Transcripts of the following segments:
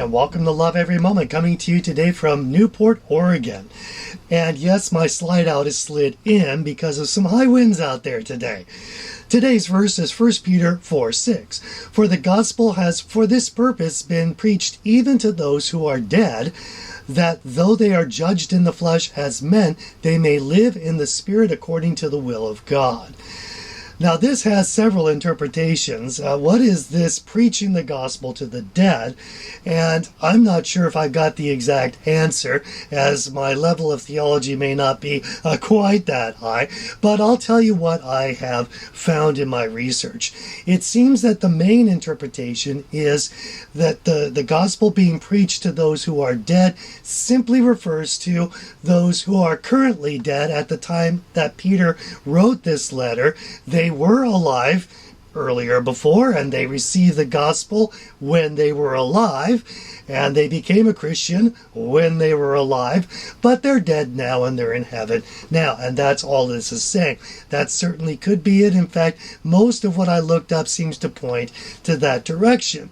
and welcome to Love Every Moment, coming to you today from Newport, Oregon. And yes, my slide out is slid in because of some high winds out there today. Today's verse is 1 Peter 4:6. For the gospel has for this purpose been preached even to those who are dead, that though they are judged in the flesh as men, they may live in the spirit according to the will of God. Now, this has several interpretations. What is this preaching the gospel to the dead? And I'm not sure if I got the exact answer, as my level of theology may not be quite that high, but I'll tell you what I have found in my research. It seems that the main interpretation is that the gospel being preached to those who are dead simply refers to those who are currently dead at the time that Peter wrote this letter. They were alive earlier before, and they received the gospel when they were alive, and they became a Christian when they were alive, but they're dead now and they're in heaven now, and that's all this is saying. That certainly could be it. In fact, most of what I looked up seems to point to that direction.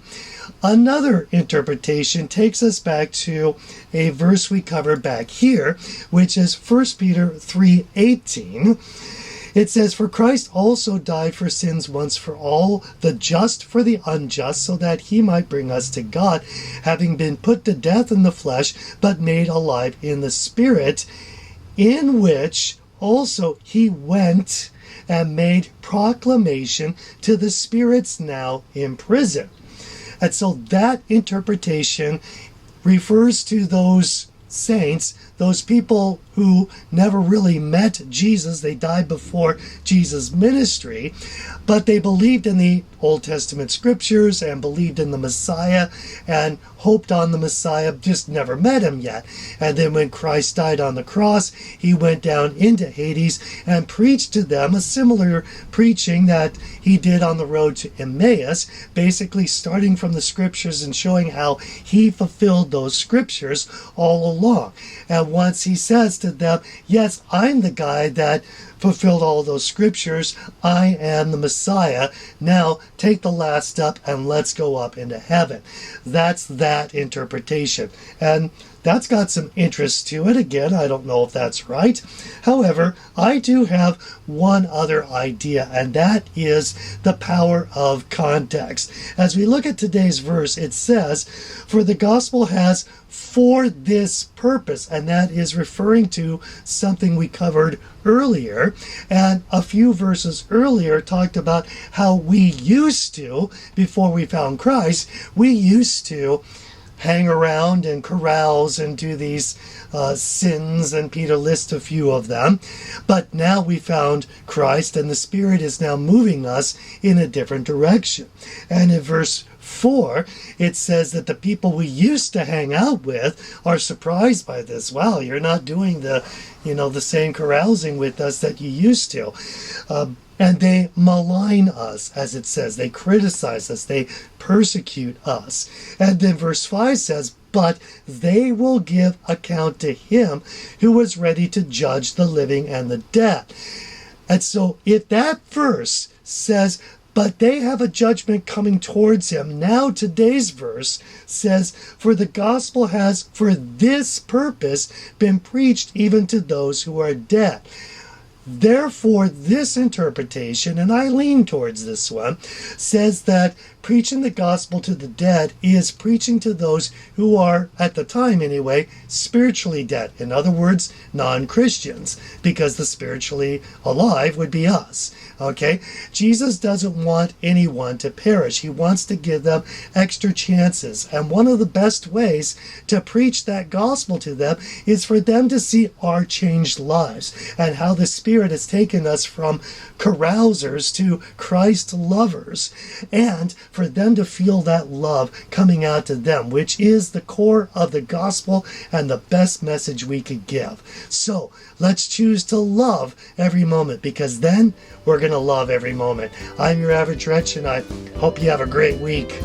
Another interpretation takes us back to a verse we covered back here, which is 1 Peter 3:18. It says, For Christ also died for sins once for all, the just for the unjust, so that he might bring us to God, having been put to death in the flesh, but made alive in the spirit, in which also he went and made proclamation to the spirits now in prison. And so that interpretation refers to those saints, those people who never really met Jesus. They died before Jesus' ministry, but they believed in the Old Testament scriptures and believed in the Messiah and hoped on the Messiah, just never met him yet. And then when Christ died on the cross, he went down into Hades and preached to them a similar preaching that he did on the road to Emmaus, basically starting from the scriptures and showing how he fulfilled those scriptures all along. And once he says to them, yes, I'm the guy that fulfilled all those scriptures, I am the Messiah, now take the last step and let's go up into heaven. That's that interpretation. And that's got some interest to it. Again, I don't know if that's right. However, I do have one other idea, and that is the power of context. As we look at today's verse, it says, For the gospel has for this purpose, and that is referring to something we covered earlier, and a few verses earlier talked about how we used to, before we found Christ, we used to hang around and carouse and do these sins, and Peter lists a few of them. But now we found Christ, and the Spirit is now moving us in a different direction. And in verse 4, it says that the people we used to hang out with are surprised by this. Wow, you're not doing the same carousing with us that you used to. And they malign us, as it says. They criticize us. They persecute us. And then verse 5 says, But they will give account to him who was ready to judge the living and the dead. And so if that verse says, but they have a judgment coming towards him, now today's verse says, For the gospel has for this purpose been preached even to those who are dead. Therefore, this interpretation, and I lean towards this one, says that preaching the gospel to the dead is preaching to those who are, at the time anyway, spiritually dead. In other words, non-Christians, because the spiritually alive would be us. Okay? Jesus doesn't want anyone to perish. He wants to give them extra chances. And one of the best ways to preach that gospel to them is for them to see our changed lives and how the Spirit has taken us from carousers to Christ lovers, and for them to feel that love coming out to them, which is the core of the gospel and the best message we could give. So let's choose to love every moment, because then we're going to love every moment. I'm your average wretch, and I hope you have a great week.